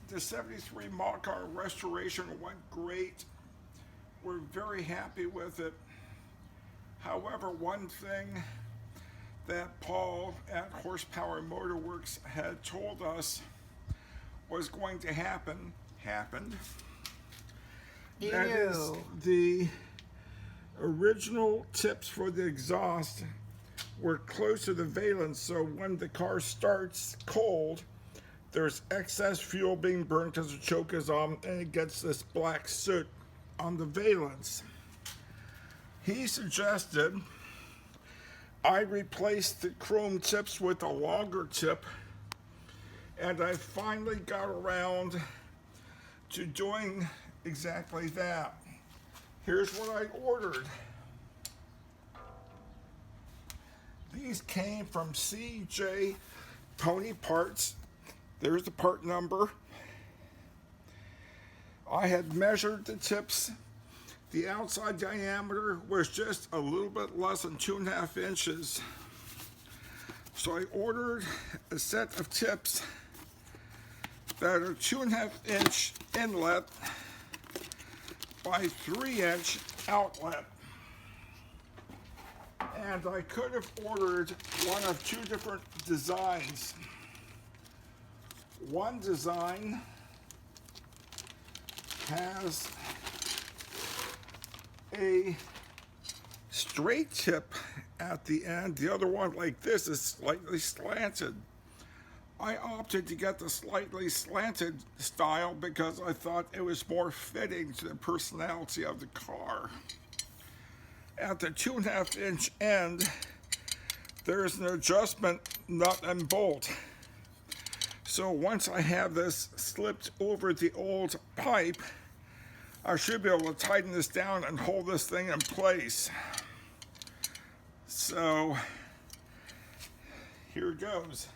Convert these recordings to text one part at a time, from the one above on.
The 73 Mach1 restoration went great. We're very happy with it. However, one thing that Paul at Horsepower Motorworks had told us was going to happen, happened. That is, the original tips for the exhaust were close to the valance, so when the car starts cold, there's excess fuel being burned because the choke is on, and it gets this black soot on the valance. He suggested I replace the chrome tips with a longer tip, and I finally got around to doing exactly that. Here's what I ordered. These came from CJ Pony Parts. There's the part number. I had measured the tips. The outside diameter was just a little bit less than 2.5 inches. So I ordered a set of tips that are 2.5 inch inlet by 3 inch outlet. And I could have ordered one of two different designs. One design has a straight tip at the end. The other one, like this, is slightly slanted. I opted to get the slightly slanted style because I thought it was more fitting to the personality of the car. At the 2.5 inch end, there's an adjustment nut and bolt. So once I have this slipped over the old pipe, I should be able to tighten this down and hold this thing in place. So here it goes.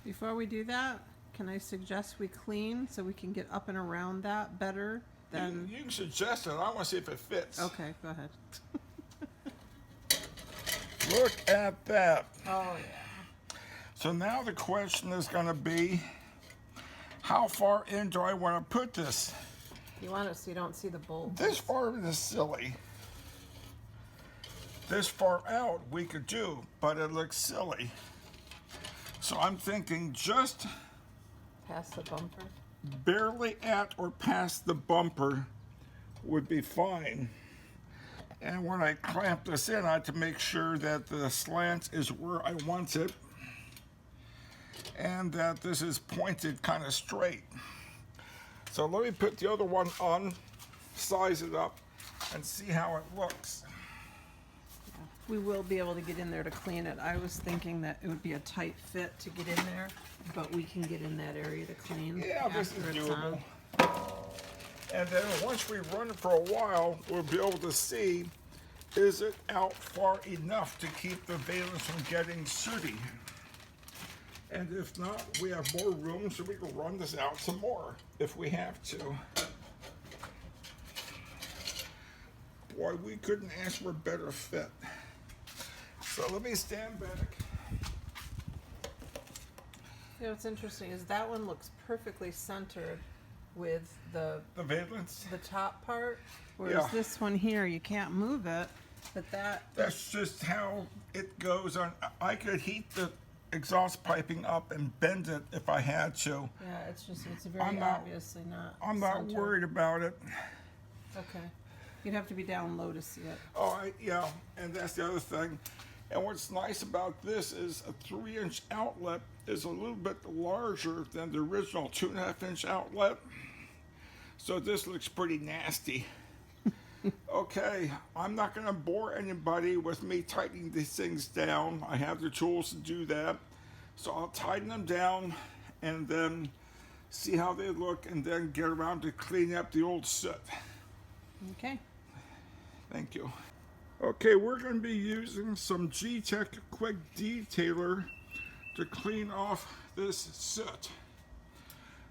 Before we do that, can I suggest we clean so we can get up and around that better than... You can suggest it. I want to see if it fits. Okay, go ahead. Look at that. Oh, yeah. So now the question is going to be, how far in do I want to put this? You want it so you don't see the bolt. This far is silly. This far out we could do, but it looks silly. So I'm thinking just Past the bumper. barely at or past the bumper would be fine. And when I clamp this in, I have to make sure that the slant is where I want it and that this is pointed kind of straight. So let me put the other one on, size it up, and see how it looks. We will be able to get in there to clean it. I was thinking that it would be a tight fit to get in there, but we can get in that area to clean. Yeah, this is after it's doable. on. And then once we run it for a while, we'll be able to see, is it out far enough to keep the valance from getting sooty? And if not, we have more room, so we can run this out some more if we have to. Boy, we couldn't ask for a better fit. So let me stand back. You know, what's interesting is that one looks perfectly centered with the valance? top part, whereas Yeah. this one here, you can't move it, but That's just how it goes on. I could heat the exhaust piping up and bend it if I had to. yeah, it's very obviously not I'm not centered. worried about it. Okay. You'd have to be down low to see it. Oh, yeah, and that's the other thing. And what's nice about this is a 3 inch outlet is a little bit larger than the original 2.5 inch outlet. So this looks pretty nasty. Okay, I'm not going to bore anybody with me tightening these things down. I have the tools to do that. So I'll tighten them down and then see how they look and then get around to cleaning up the old soot. Okay. Thank you. Okay, we're going to be using some G-Tech Quick Detailer to clean off this soot.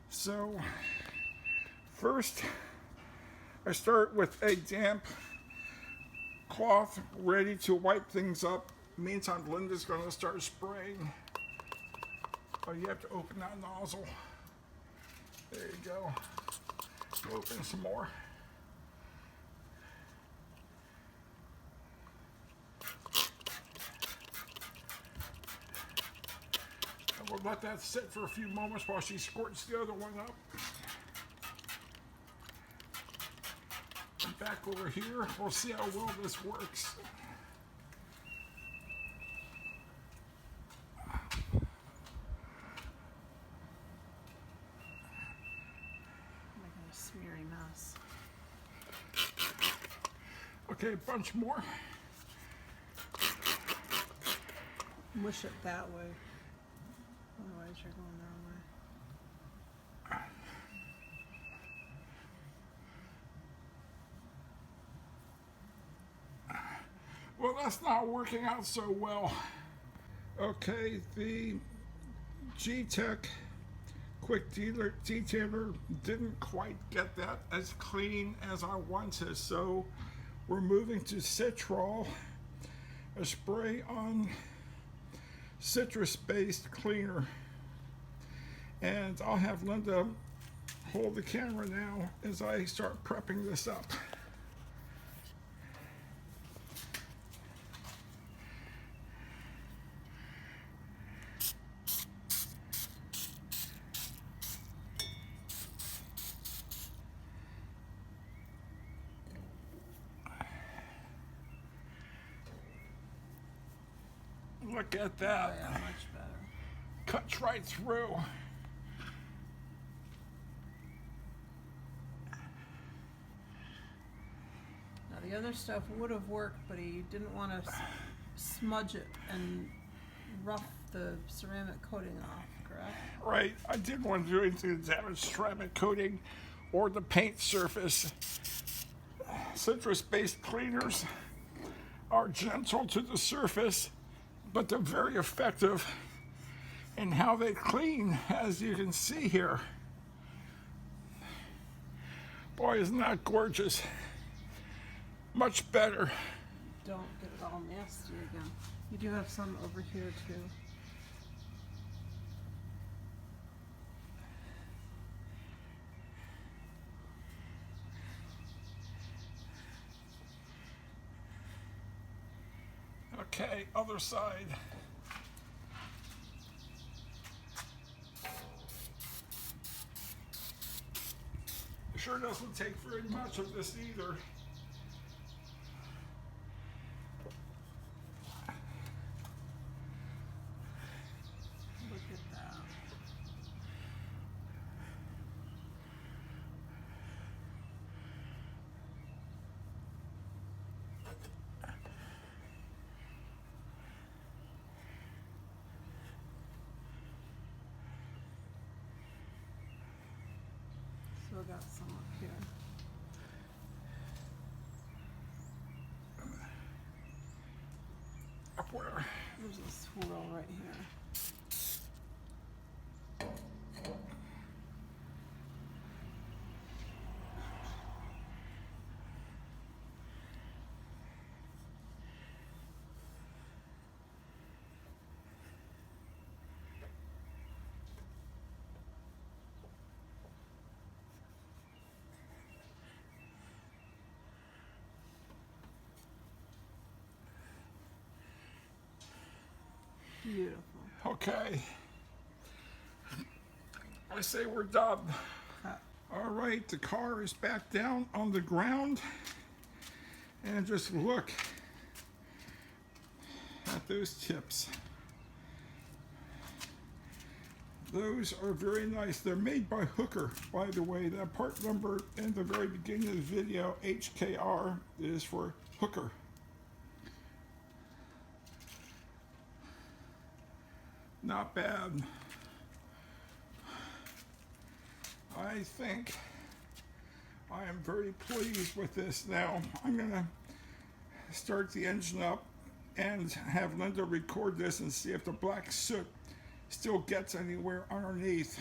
So, first, I start with a damp cloth ready to wipe things up. Meantime, Linda's going to start spraying. Oh, you have to open that nozzle. There you go. Open some more. And we'll let that sit for a few moments while she squirts the other one up. And back over here, we'll see how well this works. Making a smeary mess. Okay, a bunch more. Mush it that way. Otherwise you're going the wrong way. Well, that's not working out so well. Okay, the G-Tech quick detailer didn't quite get that as clean as I wanted, so we're moving to Citral, a spray-on citrus-based cleaner. And I'll have Linda hold the camera now as I start prepping this up. Look at that. Yeah, much better. Cuts right through. Now the other stuff would have worked, but he didn't want to smudge it and rough the ceramic coating off, correct? Right, I didn't want to do anything to damage ceramic coating or the paint surface. Citrus-based cleaners are gentle to the surface, but they're very effective in how they clean, as you can see here. Boy, isn't that gorgeous? Much better. Don't get it all nasty again. You do have some over here too. Okay, other side. It sure doesn't take very much of this either. Look at that. Still got some up here. Up where? There's a swirl right here. Beautiful. Okay. I say we're done. All right, the car is back down on the ground. And just look at those tips. Those are very nice. They're made by Hooker, by the way. That part number in the very beginning of the video, HKR, is for Hooker. Not bad. I think I am very pleased with this. Now I'm gonna start the engine up and have Linda record this and see if the black soot still gets anywhere underneath.